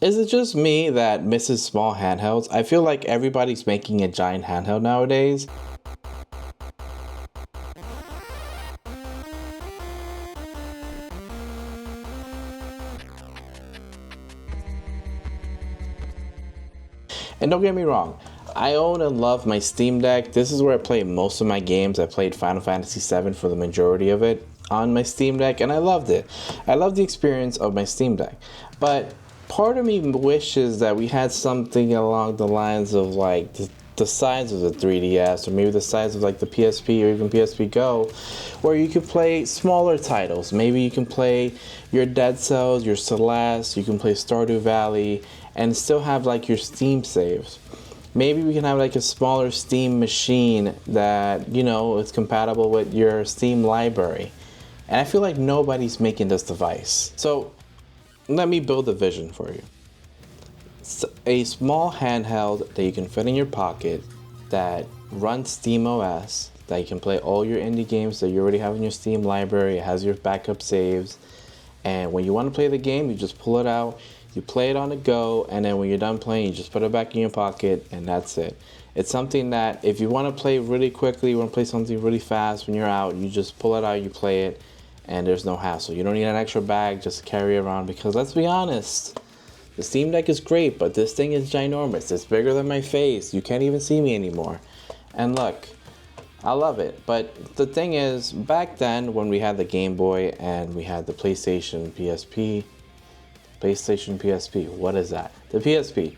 Is it just me that misses small handhelds? I feel like everybody's making a giant handheld nowadays. And don't get me wrong, I own and love my Steam Deck. This is where I play most of my games. I played Final Fantasy VII for the majority of it on my Steam Deck, and I loved it. I love the experience of my Steam Deck. But part of me wishes that we had something along the lines of like the size of the 3DS, or maybe the size of like the PSP or even PSP Go, where you could play smaller titles. Maybe you can play your Dead Cells, your Celeste, you can play Stardew Valley, and still have like your Steam saves. Maybe we can have like a smaller Steam machine that, you know, is compatible with your Steam library. And I feel like nobody's making this device. So let me build a vision for you. A small handheld that you can fit in your pocket, that runs Steam OS, that you can play all your indie games that you already have in your Steam library. It has your backup saves, and when you want to play the game, you just pull it out, you play it on the go, and then when you're done playing, you just put it back in your pocket, and that's it. It's something that if you want to play really quickly, you want to play something really fast when you're out, you just pull it out, you play it, and there's no hassle. You don't need an extra bag just to carry around, because let's be honest, the Steam Deck is great, but this thing is ginormous. It's bigger than my face. You can't even see me anymore. And look, I love it. But the thing is, back then when we had the Game Boy and we had the PlayStation PSP, what is that? The PSP.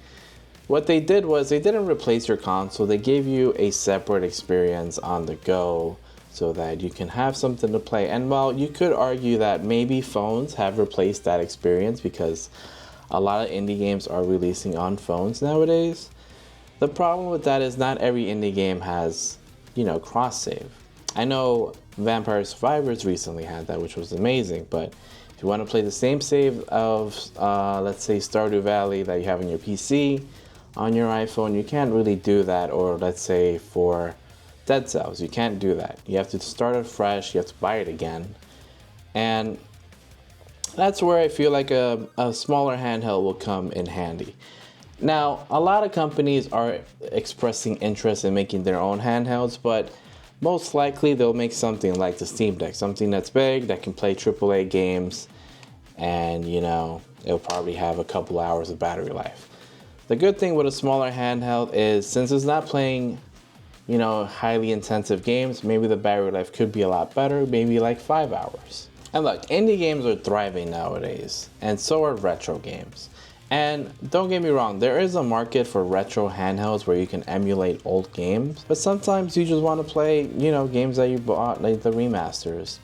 What they did was they didn't replace your console. They gave you a separate experience on the go so that you can have something to play. And while you could argue that maybe phones have replaced that experience because a lot of indie games are releasing on phones nowadays, the problem with that is not every indie game has, you know, cross-save. I know Vampire Survivors recently had that, which was amazing, but if you want to play the same save of, let's say, Stardew Valley that you have on your PC, on your iPhone, you can't really do that. Or let's say for Dead Cells, you can't do that. You have to start it fresh, you have to buy it again. And that's where I feel like a smaller handheld will come in handy. Now, a lot of companies are expressing interest in making their own handhelds, but most likely they'll make something like the Steam Deck, something that's big, that can play AAA games, and, you know, it'll probably have a couple hours of battery life. The good thing with a smaller handheld is, since it's not playing, you know, highly intensive games, maybe the battery life could be a lot better, maybe like 5 hours. And look, indie games are thriving nowadays, and so are retro games. And don't get me wrong, there is a market for retro handhelds where you can emulate old games, but sometimes you just want to play, you know, games that you bought, like the remasters.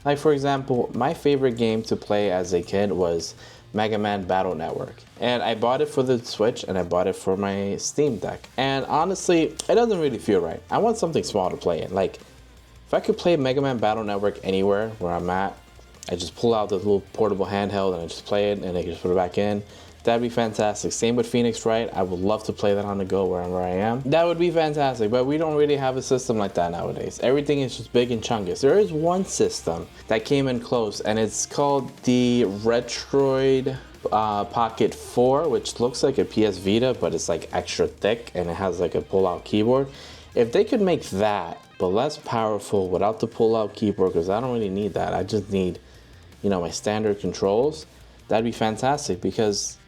Like, for example, my favorite game to play as a kid was Mega Man Battle Network. And I bought it for the Switch, and I bought it for my Steam Deck. And honestly, it doesn't really feel right. I want something small to play in. Like, if I could play Mega Man Battle Network anywhere where I'm at, I just pull out the little portable handheld and I just play it, and I can just put it back in. That'd be fantastic. Same with Phoenix Wright. I would love to play that on the go wherever I am. That would be fantastic, but we don't really have a system like that nowadays. Everything is just big and chungus. There is one system that came in close, and it's called the Retroid Pocket 4, which looks like a PS Vita, but it's like extra thick, and it has like a pull-out keyboard. If they could make that, but less powerful without the pull-out keyboard, because I don't really need that. I just need, you know, my standard controls. That'd be fantastic, because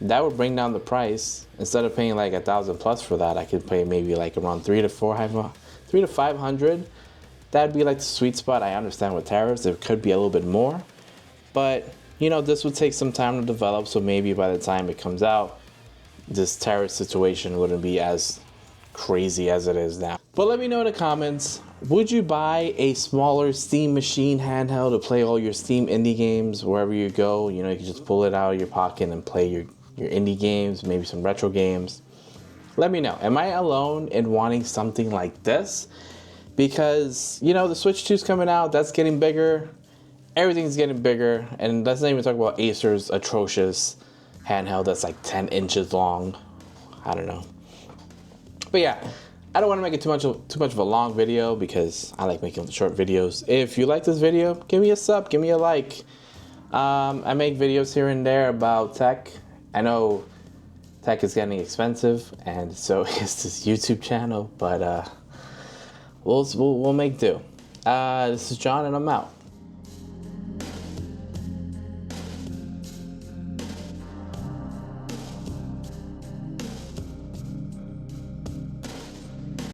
that would bring down the price. Instead of paying like $1,000+ for that, I could pay maybe like around $300 to $500. That'd be like the sweet spot. I understand with tariffs, it could be a little bit more, but you know, this would take some time to develop. So maybe by the time it comes out, this tariff situation wouldn't be as crazy as it is now. But let me know in the comments, would you buy a smaller Steam machine handheld to play all your Steam indie games wherever you go? You know, you can just pull it out of your pocket and play your indie games, maybe some retro games. Let me know. Am I alone in wanting something like this? Because, you know, the Switch 2 is coming out. That's getting bigger. Everything's getting bigger. And let's not even talk about Acer's atrocious handheld that's like 10 inches long. I don't know. But yeah, I don't want to make it too much of a long video, because I like making short videos. If you like this video, give me a sub, give me a like. I make videos here and there about tech I know tech is getting expensive, and so is this YouTube channel, but we'll make do. This is John, and I'm out.